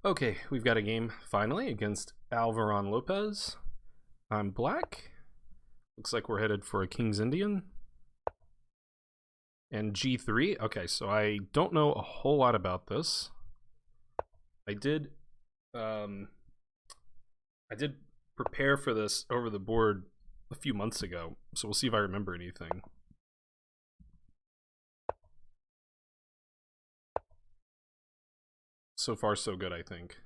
Okay, we've got a game finally against Alvaron Lopez. I'm black. Looks like we're headed for a King's Indian. And G3. Okay, so I don't know a whole lot about this. I did prepare for this over the board a few months ago, so we'll see if I remember anything. So far, so good, I think.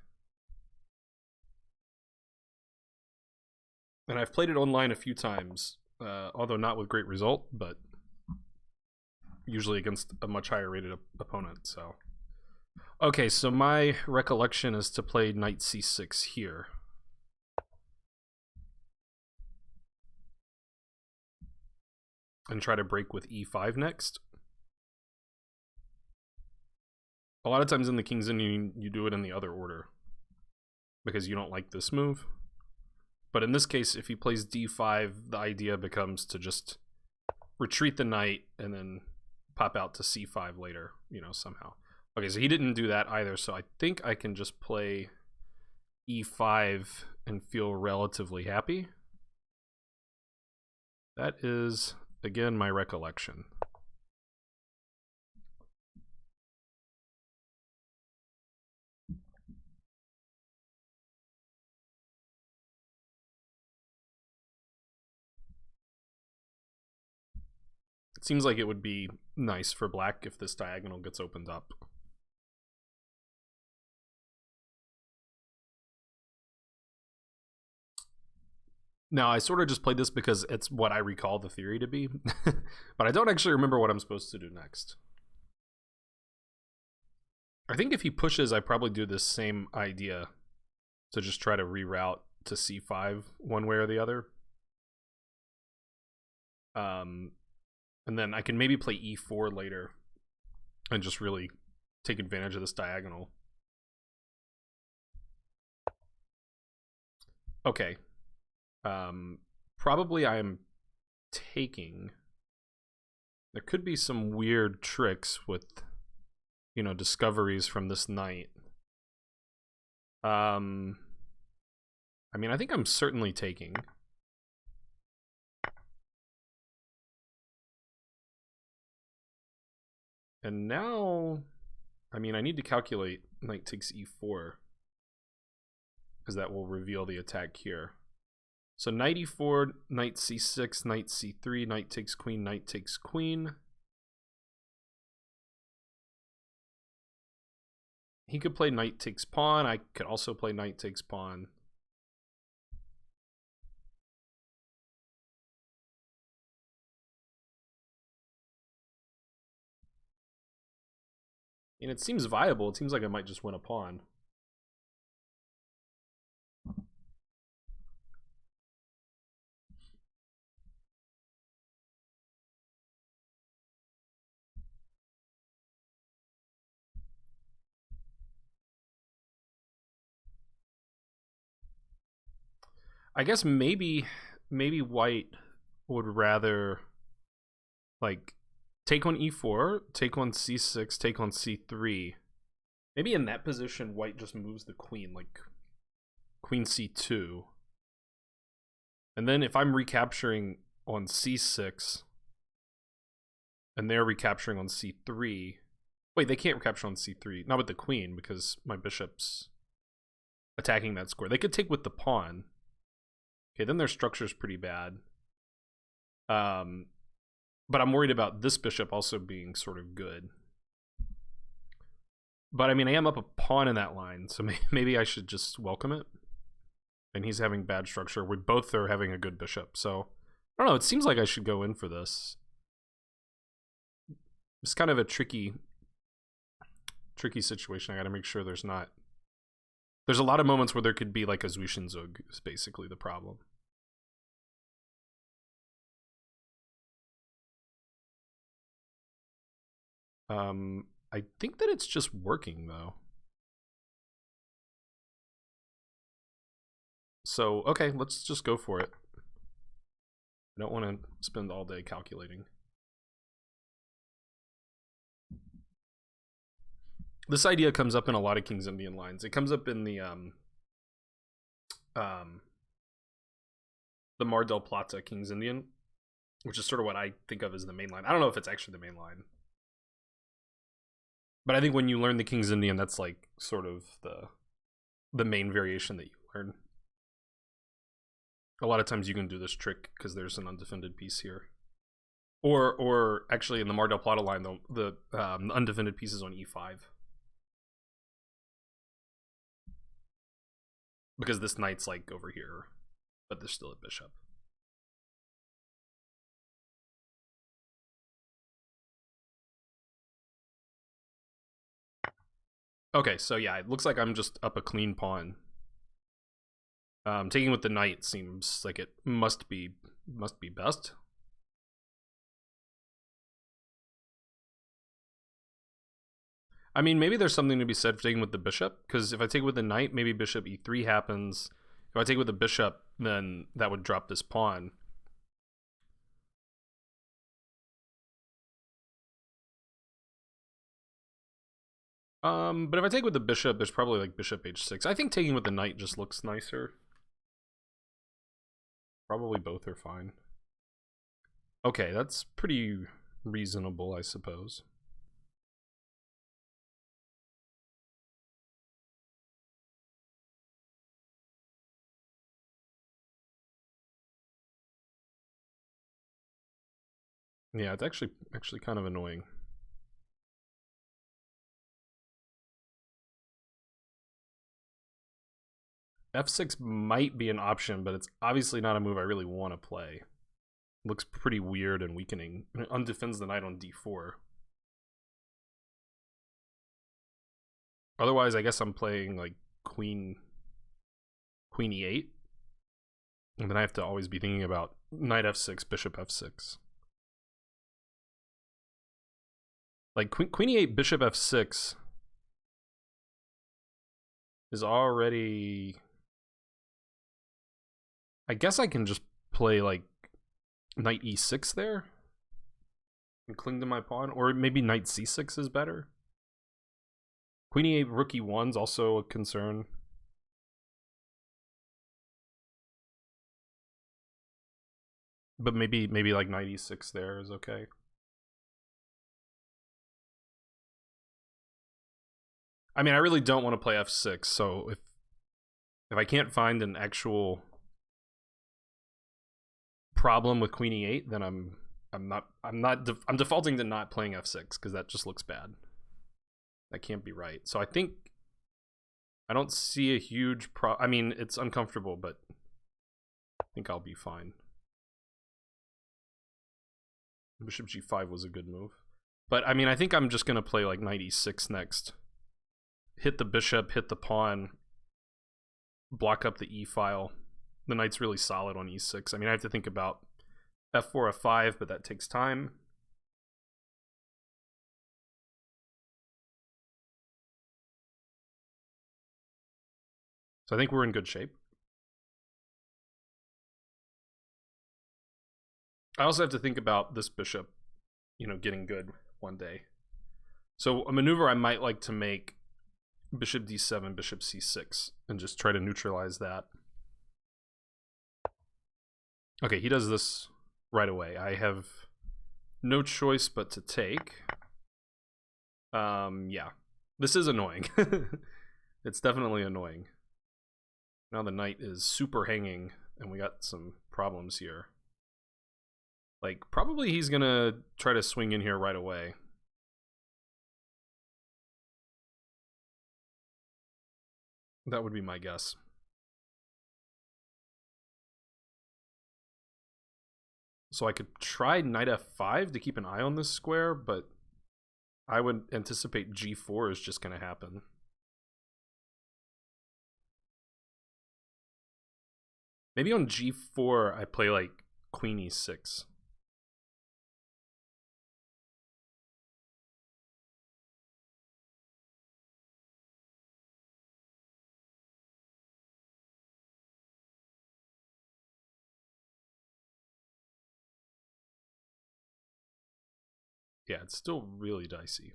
And I've played it online a few times, although not with great result, but usually against a much higher rated opponent, so. Okay, so my recollection is to play knight c6 here. And try to break with e5 next. A lot of times in the King's Indian, you do it in the other order because you don't like this move. But in this case, if he plays d5, the idea becomes to just retreat the knight and then pop out to c5 later, you know, somehow. Okay, so he didn't do that either, so I think I can just play e5 and feel relatively happy. That is, again, my recollection. It seems like it would be nice for black if this diagonal gets opened up. Now, I sort of just played this because it's what I recall the theory to be, but I don't actually remember what I'm supposed to do next. I think if he pushes, I probably do this same idea to just try to reroute to c5 one way or the other. And then I can maybe play e4 later and just really take advantage of this diagonal. Okay. Probably I am taking. There could be some weird tricks with, you know, discoveries from this knight. I mean, I think I'm certainly taking. And now, I mean, I need to calculate knight takes e4 because that will reveal the attack here. So knight e4, knight c6, knight c3, knight takes queen, knight takes queen. He could play knight takes pawn. I could also play knight takes pawn. And it seems viable. It seems like I might just win a pawn. I guess maybe white would rather like take on e4, take on c6, take on c3. Maybe in that position, white just moves the queen, like queen c2. And then if I'm recapturing on c6, and they're recapturing on c3. Wait, they can't recapture on c3. Not with the queen, because my bishop's attacking that square. They could take with the pawn. Okay, then their structure's pretty bad. But I'm worried about this bishop also being sort of good. But I mean, I am up a pawn in that line, so maybe I should just welcome it. And he's having bad structure. We both are having a good bishop, so I don't know. It seems like I should go in for this. It's kind of a tricky situation. I gotta make sure there's not. There's a lot of moments where there could be like a Zwischenzug is basically the problem. I think that it's just working though. So, okay, let's just go for it. I don't want to spend all day calculating. This idea comes up in a lot of King's Indian lines. It comes up in um, the Mar del Plata King's Indian, which is sort of what I think of as the main line. I don't know if it's actually the main line, but I think when you learn the King's Indian, that's like sort of the main variation that you learn. A lot of times you can do this trick because there's an undefended piece here. Or actually in the Mar del Plata line, the undefended piece is on e5. Because this knight's like over here, but there's still a bishop. Okay, so yeah, it looks like I'm just up a clean pawn. Taking with the knight seems like it must be best. I mean, maybe there's something to be said for taking with the bishop, because if I take with the knight, maybe bishop e3 happens. If I take with the bishop, then that would drop this pawn. But if I take with the bishop, there's probably like bishop h6. I think taking with the knight just looks nicer. Probably both are fine. Okay, that's pretty reasonable, I suppose. Yeah, it's actually kind of annoying. F6 might be an option, but it's obviously not a move I really want to play. It looks pretty weird and weakening. It undefends the knight on d4. Otherwise, I guess I'm playing like queen e8. And then I have to always be thinking about knight f6, bishop f6. Like queen e8, bishop f6 is already... I guess I can just play like knight e6 there and cling to my pawn, or maybe knight c6 is better. Queen e8, rook e1's also a concern. But maybe like knight e6 there is okay. I mean, I really don't want to play f6, so if I can't find an actual problem with queen e8, then I'm defaulting to not playing f6 because that just looks bad. That can't be right. So I think I don't see a huge I mean, it's uncomfortable, but I think I'll be fine. Bishop g5 was a good move. But I mean, I think I'm just going to play like knight e6 next. Hit the bishop, hit the pawn, block up the e file. The knight's really solid on e6. I mean, I have to think about f4, f5, but that takes time. So I think we're in good shape. I also have to think about this bishop, you know, getting good one day. So a maneuver I might like to make, bishop d7, bishop c6, and just try to neutralize that. Okay, he does this right away. I have no choice but to take. Yeah. This is annoying. It's definitely annoying. Now the knight is super hanging, and we got some problems here. Like, probably he's gonna try to swing in here right away. That would be my guess. So I could try knight f5 to keep an eye on this square, but I would anticipate g4 is just going to happen. Maybe on g4 I play like queen e6. Yeah, it's still really dicey.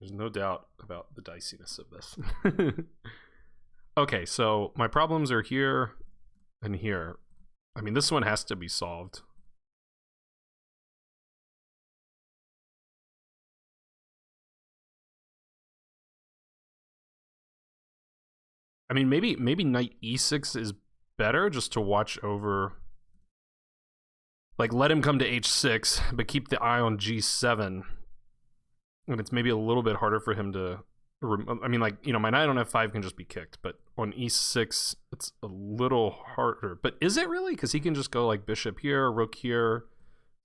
There's no doubt about the diciness of this. Okay, so my problems are here and here. I mean, this one has to be solved. I mean, maybe knight e6 is better just to watch over. Like, let him come to h6, but keep the eye on g7. And it's maybe a little bit harder for him to. I mean, like, my knight on f5 can just be kicked, but on e6, it's a little harder. But is it really? Because he can just go like bishop here, rook here,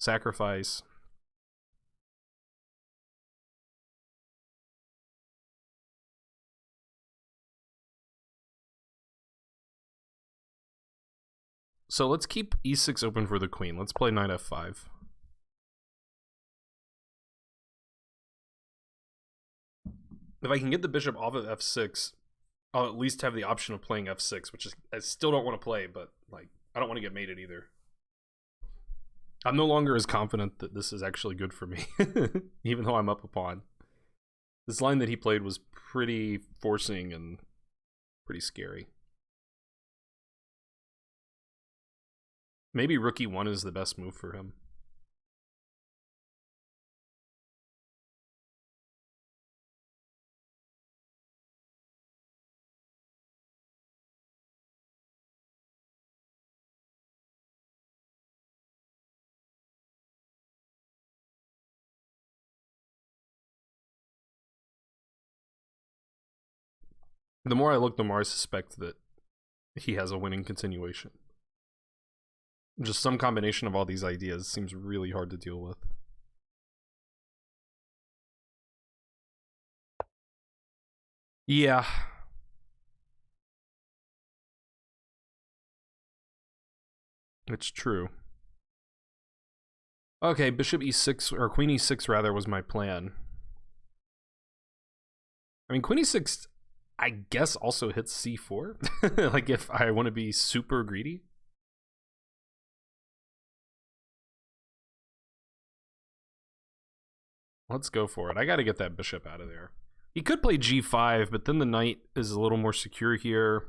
sacrifice. So let's keep e6 open for the queen. Let's play knight f5. If I can get the bishop off of f6, I'll at least have the option of playing f6, which is I still don't want to play, but like I don't want to get mated either. I'm no longer as confident that this is actually good for me, even though I'm up a pawn. This line that he played was pretty forcing and pretty scary. Maybe rook e1 is the best move for him. The more I look, the more I suspect that he has a winning continuation. Just some combination of all these ideas seems really hard to deal with. Yeah. It's true. Okay, bishop e6, or queen e6 rather, was my plan. I mean, queen e6, I guess, also hits c4. Like, if I want to be super greedy. Let's go for it. I got to get that bishop out of there. He could play g5, but then the knight is a little more secure here.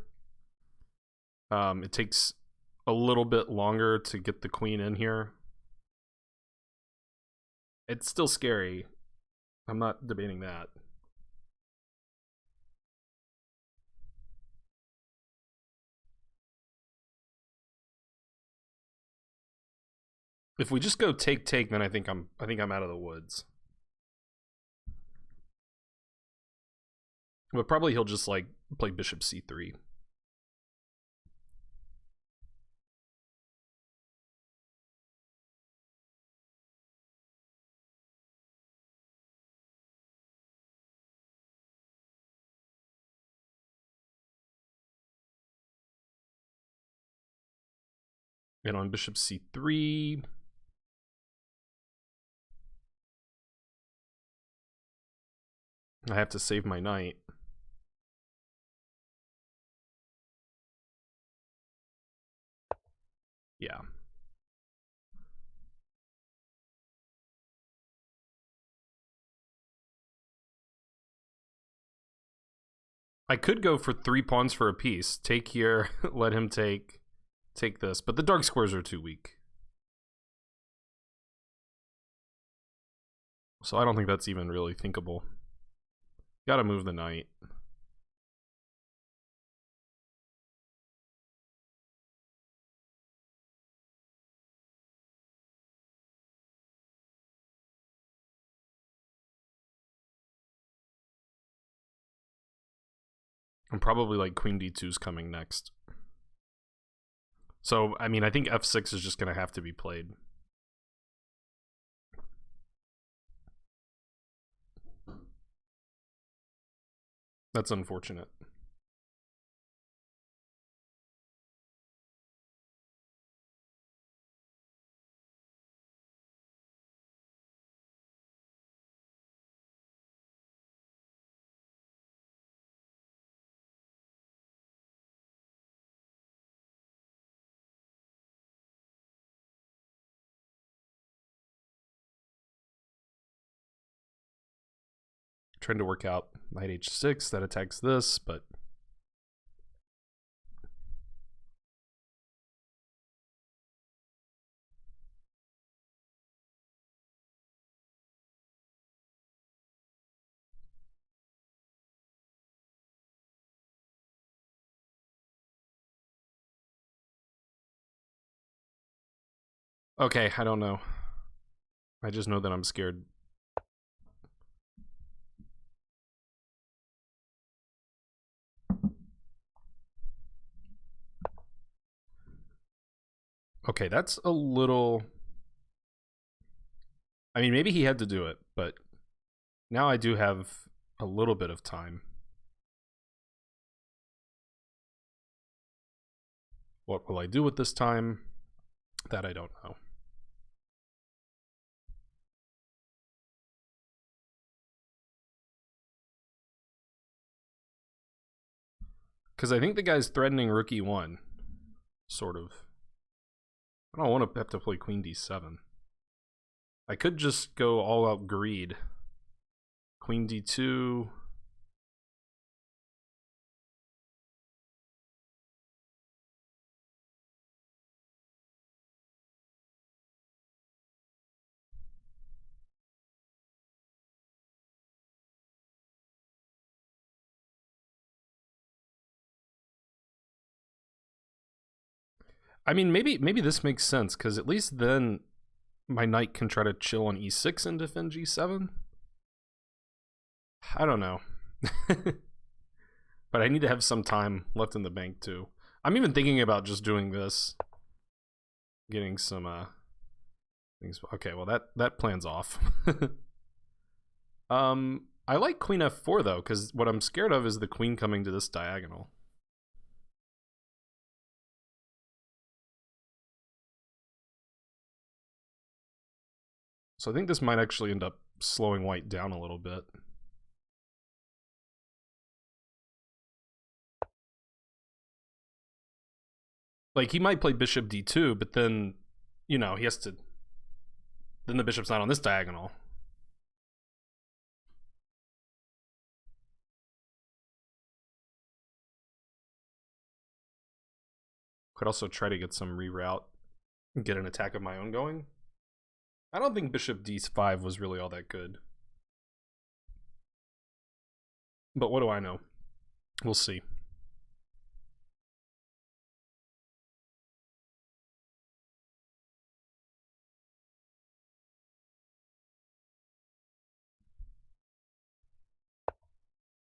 It takes a little bit longer to get the queen in here. It's still scary. I'm not debating that. If we just go take, then I think I'm out of the woods. But probably he'll just like play bishop c3. And on bishop c3, I have to save my knight. Yeah. I could go for 3 pawns for a piece. Take here, let him take this. But the dark squares are too weak. So I don't think that's even really thinkable. Gotta move the knight. And probably like queen d2 is coming next. So, I mean, I think f6 is just going to have to be played. That's unfortunate. trying to work out knight h6 that attacks this, but okay, I don't know. I just know that I'm scared. Okay, that's a little... I mean, maybe he had to do it, but now I do have a little bit of time. What will I do with this time? That I don't know. Because I think the guy's threatening rook e1. Sort of. I don't want to have to play queen d7. I could just go all out greed. Queen d2. I mean, maybe this makes sense, because at least then my knight can try to chill on e6 and defend g7. I don't know. But I need to have some time left in the bank too. I'm even thinking about just doing this. Getting some things. Okay, well that plan's off. I like queen f4 though, because what I'm scared of is the queen coming to this diagonal. So I think this might actually end up slowing white down a little bit. Like, he might play bishop d2, but then, you know, he has to... Then the bishop's not on this diagonal. Could also try to get some reroute and get an attack of my own going. I don't think bishop d5 was really all that good. But what do I know? We'll see.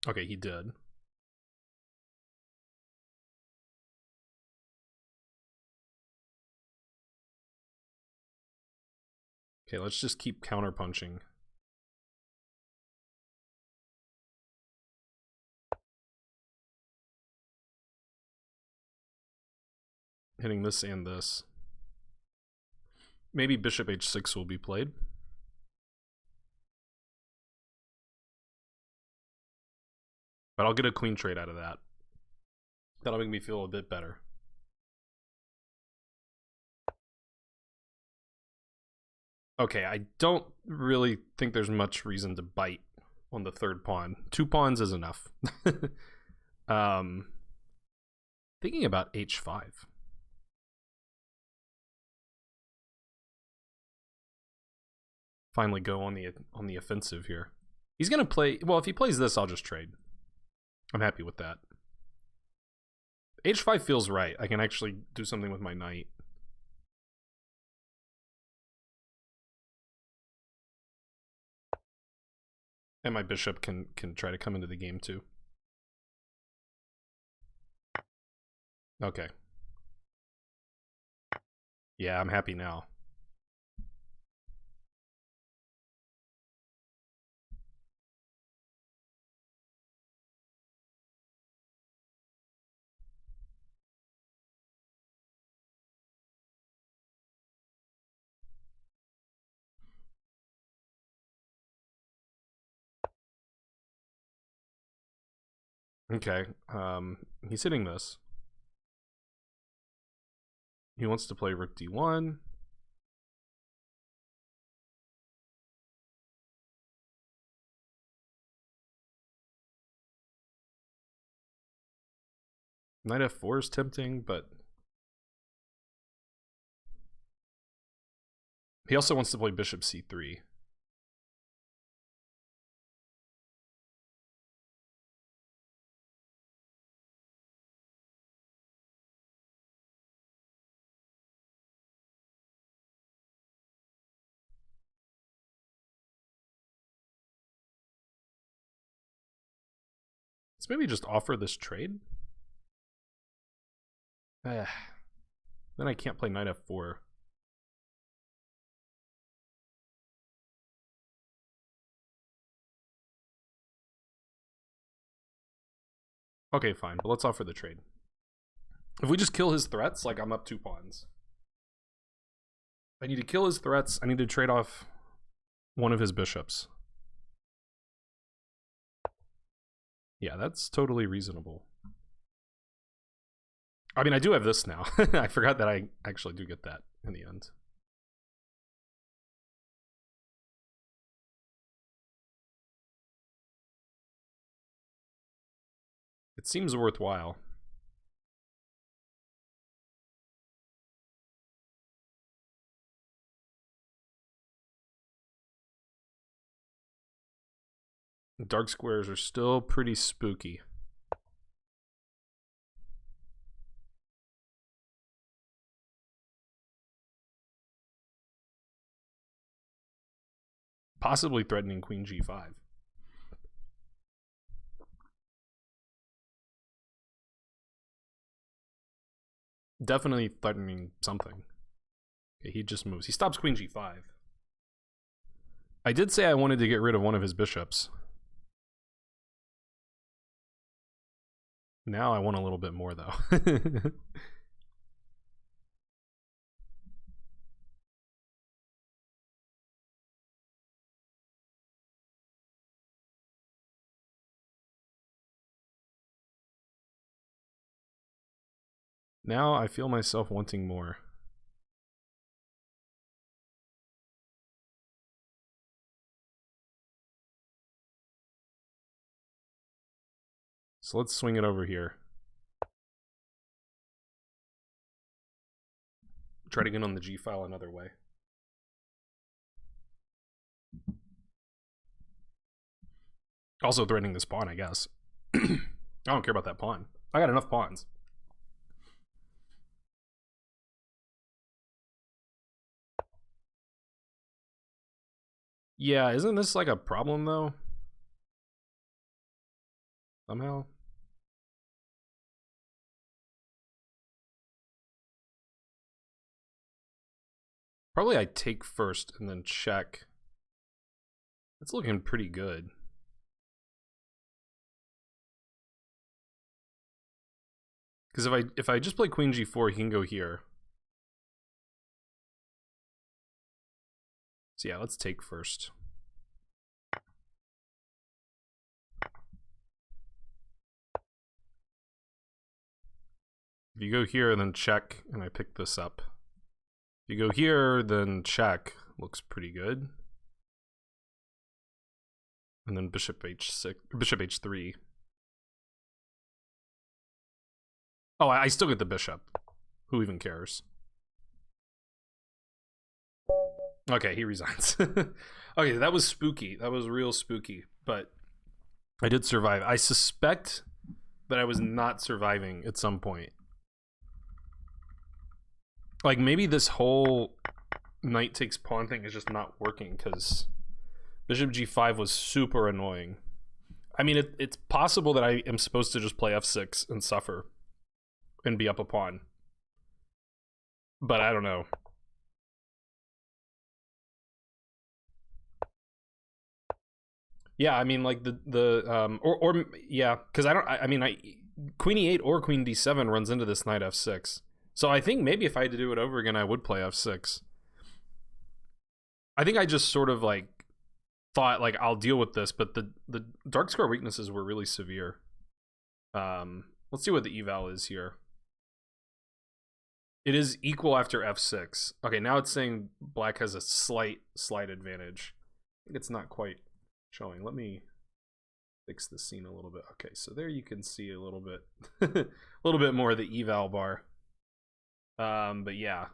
Okay, he did. Okay, let's just keep counterpunching. Hitting this and this. Maybe bishop h6 will be played. But I'll get a queen trade out of that. That'll make me feel a bit better. Okay, I don't really think there's much reason to bite on the third pawn. 2 pawns is enough. Thinking about h5. Finally go on the offensive here. He's gonna play, well, if he plays this, I'll just trade. I'm happy with that. h5 feels right. I can actually do something with my knight. And my bishop can try to come into the game too. Okay. Yeah, I'm happy now. Okay, he's hitting this. He wants to play rook d1. Knight f4 is tempting, but he also wants to play bishop c3. Let's maybe just offer this trade. Then I can't play knight f4. Okay, fine, but let's offer the trade. If we just kill his threats, like I'm up 2 pawns. I need to kill his threats. I need to trade off one of his bishops. Yeah, that's totally reasonable. I mean, I do have this now. I forgot that I actually do get that in the end. It seems worthwhile. Dark squares are still pretty spooky. Possibly threatening queen g5. Definitely threatening something. Okay, he just moves. He stops queen g5. I did say I wanted to get rid of one of his bishops. Now I want a little bit more, though. Now I feel myself wanting more. So let's swing it over here. Try to get on the G file another way. Also threatening this pawn, I guess. I don't care about that pawn. I got enough pawns. Yeah, isn't this like a problem though? Somehow? Probably I take first and then check. It's looking pretty good. Because if I just play queen g4, he can go here. So yeah, let's take first. If you go here, then check, and I pick this up. If you go here, then check. Looks pretty good. And then bishop h6, bishop h3. Oh, I still get the bishop. Who even cares? Okay, he resigns. Okay, that was spooky. That was real spooky. But I did survive. I suspect that I was not surviving at some point. Like, maybe this whole knight takes pawn thing is just not working because bishop g5 was super annoying. I mean, it's possible that I am supposed to just play f6 and suffer and be up a pawn. But I don't know. Yeah, I mean, like yeah, because I mean, queen e8 or queen d7 runs into this knight f6. So I think maybe if I had to do it over again, I would play f6. I think I just sort of like thought like I'll deal with this, but the dark square weaknesses were really severe. Let's see what the eval is here. It is equal after f6. Okay, now it's saying black has a slight advantage. I think it's not quite showing. Let me fix the scene a little bit. Okay, so there you can see a little bit, a little bit more of the eval bar. But yeah,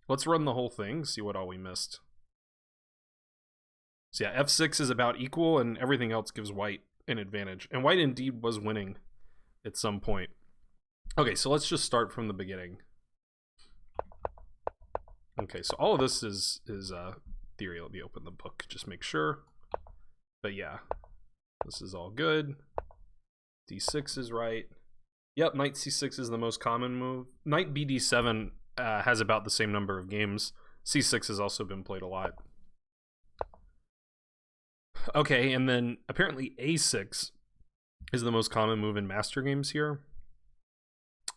let's run the whole thing, see what all we missed. So yeah, f6 is about equal, and everything else gives white an advantage. And white indeed was winning at some point. Okay, so let's just start from the beginning. Okay, so all of this is theory. Let me open the book, just make sure. But yeah, this is all good. d6 is right. Yep, knight c6 is the most common move. Knight bd7 has about the same number of games. c6 has also been played a lot. Okay, and then apparently a6 is the most common move in master games here.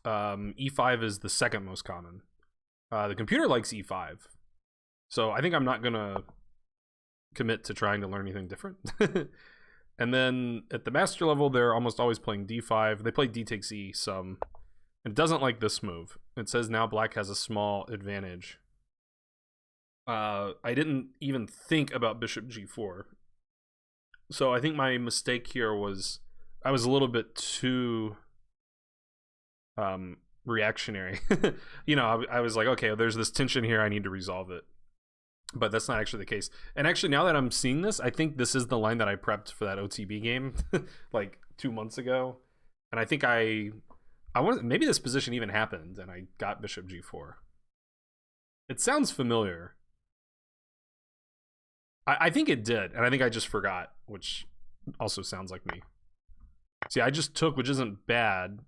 e5 is the second most common. The computer likes e5, so I think I'm not gonna commit to trying to learn anything different. And then at the master level, they're almost always playing d5. They play d takes e some. It doesn't like this move. It says now black has a small advantage. I didn't even think about bishop g4. So I think my mistake here was I was a little bit too reactionary. You know, I was like, okay, there's this tension here, I need to resolve it. But that's not actually the case. And actually, now that I'm seeing this, I think this is the line that I prepped for that OTB game like 2 months ago. And I think I want, maybe this position even happened and I got bishop g4. It sounds familiar. I think it did, and I think I just forgot, which also sounds like me. See, I just took, which isn't bad,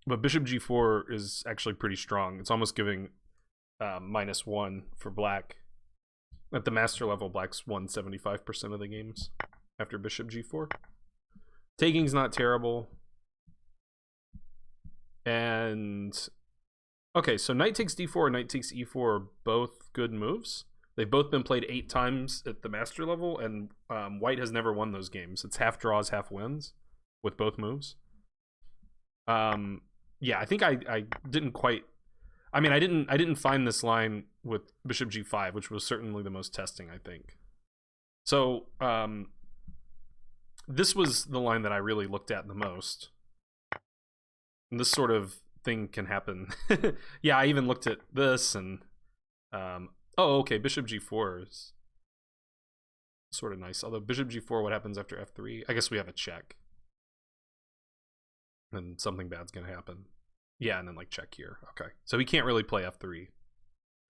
but bishop g4 is actually pretty strong. It's almost giving -1 for black. At the master level, black's won 75% of the games after bishop g4. Taking's not terrible. And okay, so knight takes d4 and knight takes e4 are both good moves. They've both been played 8 times at the master level, and white has never won those games. It's half draws, half wins with both moves. Yeah, I think I didn't quite. I mean, I didn't find this line with bishop g5, which was certainly the most testing, I think. So this was the line that I really looked at the most. And this sort of thing can happen. Yeah, I even looked at this and oh, okay, bishop g4 is sort of nice. Although bishop g4, what happens after f3? I guess we have a check. And something bad's gonna happen. Yeah, and then like check here. Okay, so he can't really play f3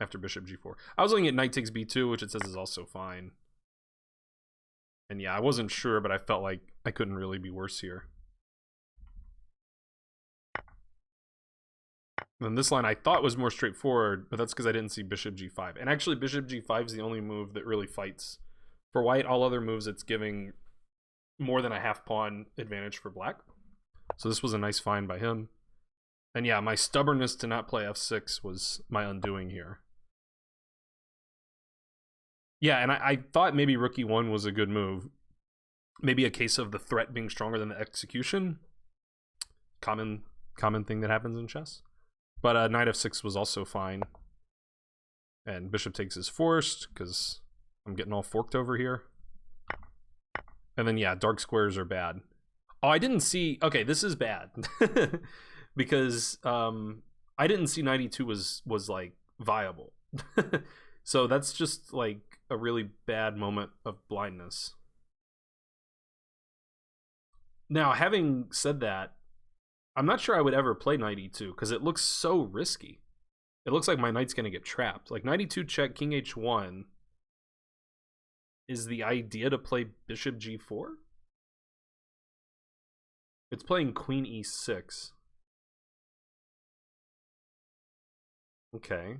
after bishop g4. I was looking at knight takes b2, which it says is also fine. And yeah, I wasn't sure, but I felt like I couldn't really be worse here. And this line I thought was more straightforward, but that's because I didn't see bishop g5. And actually, bishop g5 is the only move that really fights for white. All other moves, it's giving more than a half pawn advantage for black. So this was a nice find by him. And yeah, my stubbornness to not play f6 was my undoing here. Yeah, and I thought maybe rook e1 was a good move. Maybe a case of the threat being stronger than the execution. Common thing that happens in chess. But knight f6 was also fine. And bishop takes is forced, because I'm getting all forked over here. And then, yeah, dark squares are bad. Oh, I didn't see... Okay, this is bad. Because I didn't see knight e2 was like, viable. So that's just, like, a really bad moment of blindness. Now, having said that, I'm not sure I would ever play knight e2 because it looks so risky. It looks like my knight's going to get trapped. Like knight e2 check, king h1. Is the idea to play bishop g4? It's playing queen e6. Okay.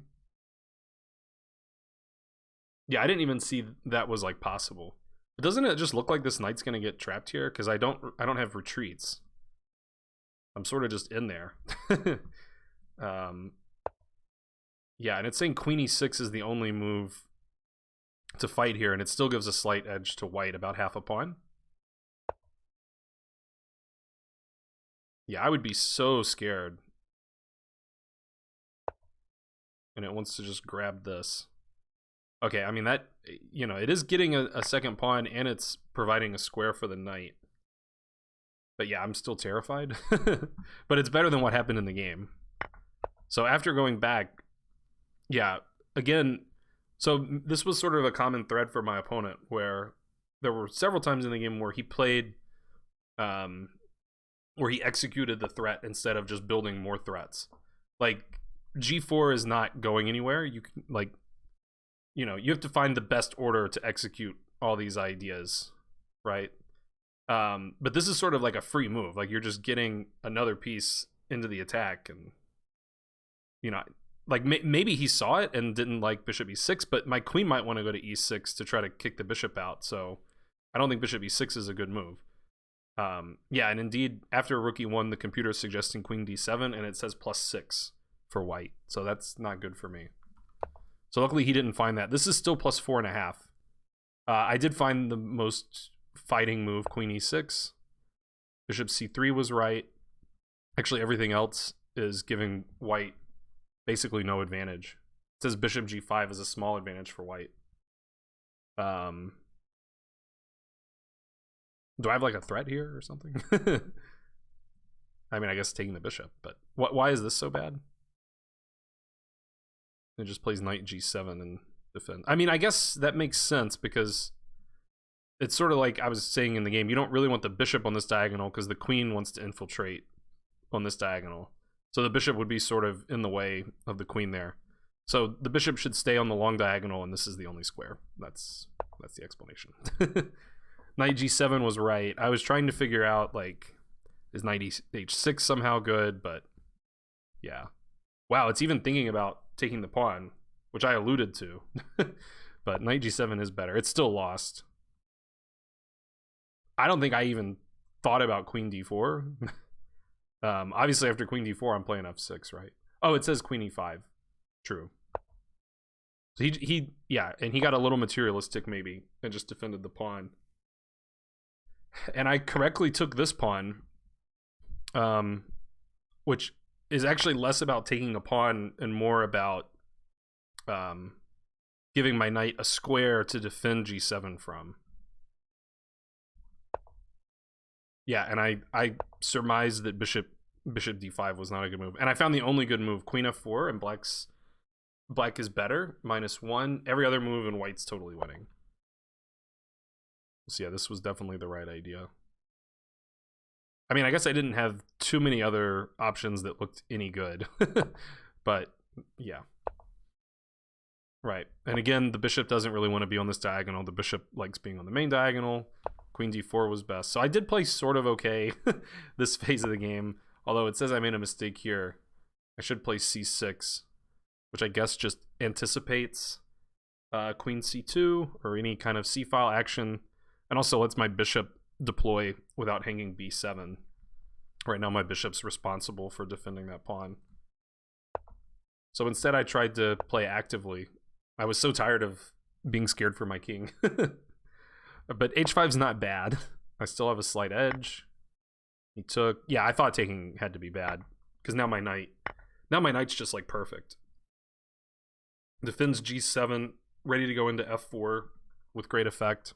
Yeah, I didn't even see that was like possible. But doesn't it just look like this knight's going to get trapped here? Because I don't have retreats. I'm sort of just in there. Yeah, and it's saying queen e6 is the only move to fight here, and it still gives a slight edge to white, about half a pawn. Yeah, I would be so scared. And it wants to just grab this. Okay, I mean, that, you know, it is getting a second pawn, and it's providing a square for the knight. But yeah, I'm still terrified. But it's better than what happened in the game. So after going back, yeah, again, so this was sort of a common thread for my opponent, where there were several times in the game where he played, where he executed the threat instead of just building more threats. Like, G4 is not going anywhere. You can, like, you know, you have to find the best order to execute all these ideas, right? But this is sort of like a free move. Like, you're just getting another piece into the attack, and, you know, like, maybe he saw it and didn't like bishop e6, but my queen might want to go to e6 to try to kick the bishop out, so I don't think bishop e6 is a good move. Yeah, and indeed, after rook e1, the computer is suggesting queen d7, and it says +6 for white, so that's not good for me. So luckily he didn't find that. This is still +4.5. I did find the most fighting move, queen e6. Bishop c3 was right. Actually, everything else is giving white basically no advantage. It says bishop g5 is a small advantage for white. Do I have like a threat here or something? I mean, I guess taking the bishop, but why is this so bad? It just plays knight g7 and defend. I mean, I guess that makes sense because it's sort of like I was saying in the game, you don't really want the bishop on this diagonal because the queen wants to infiltrate on this diagonal. So the bishop would be sort of in the way of the queen there. So the bishop should stay on the long diagonal, and this is the only square. That's the explanation. Knight g7 was right. I was trying to figure out, like, is knight h6 somehow good, but yeah. Wow, it's even thinking about taking the pawn, which I alluded to. But knight g7 is better. It's still lost. I don't think I even thought about queen d4. Obviously, after queen d4, I'm playing f6, right? Oh, it says queen e5. True. So yeah, and he got a little materialistic maybe and just defended the pawn. And I correctly took this pawn, which is actually less about taking a pawn and more about giving my knight a square to defend g7 from. Yeah, and I surmised that bishop d5 was not a good move. And I found the only good move, queen f4, and black is better, -1. Every other move in white's totally winning. So yeah, this was definitely the right idea. I mean, I guess I didn't have too many other options that looked any good. But yeah. Right. And again, the bishop doesn't really want to be on this diagonal. The bishop likes being on the main diagonal. Queen d4 was best. So I did play sort of okay this phase of the game. Although it says I made a mistake here. I should play c6, which I guess just anticipates queen c2 or any kind of c-file action. And also lets my bishop deploy without hanging b7. Right now my bishop's responsible for defending that pawn. So instead I tried to play actively. I was so tired of being scared for my king. But h5's not bad. I still have a slight edge. He took... Yeah, I thought taking had to be bad. Because now my knight's just like perfect. Defends g7, ready to go into f4 with great effect.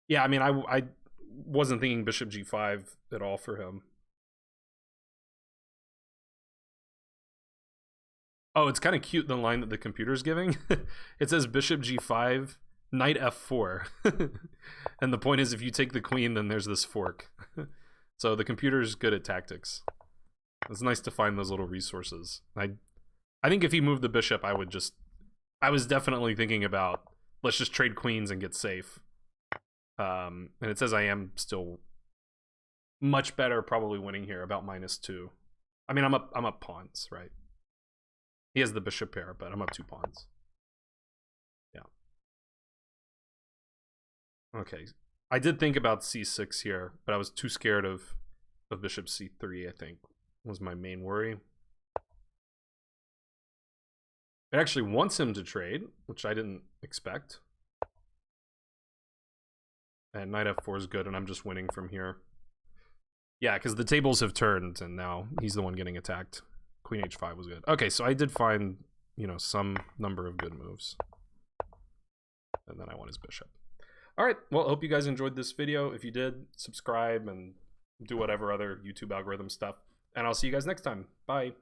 Yeah, I mean, I wasn't thinking bishop g5 at all for him. Oh, it's kind of cute, the line that the computer's giving. It says bishop g5, knight f4. And the point is, if you take the queen, then there's this fork. So the computer's good at tactics. It's nice to find those little resources. I think if he moved the bishop, I was definitely thinking about, let's just trade queens and get safe. And it says I am still much better, probably winning here, about -2. I mean, I'm up pawns, right? He has the bishop pair, but I'm up 2 pawns. Yeah. Okay. I did think about c6 here, but I was too scared of bishop c3, I think, was my main worry. It actually wants him to trade, which I didn't expect. And knight f4 is good, and I'm just winning from here. Yeah, because the tables have turned, and now he's the one getting attacked. Queen h5 was good. Okay, so I did find, you know, some number of good moves. And then I won his bishop. All All right, well, I hope you guys enjoyed this video. If you did, subscribe and do whatever other YouTube algorithm stuff. And I'll see you guys next time. Bye.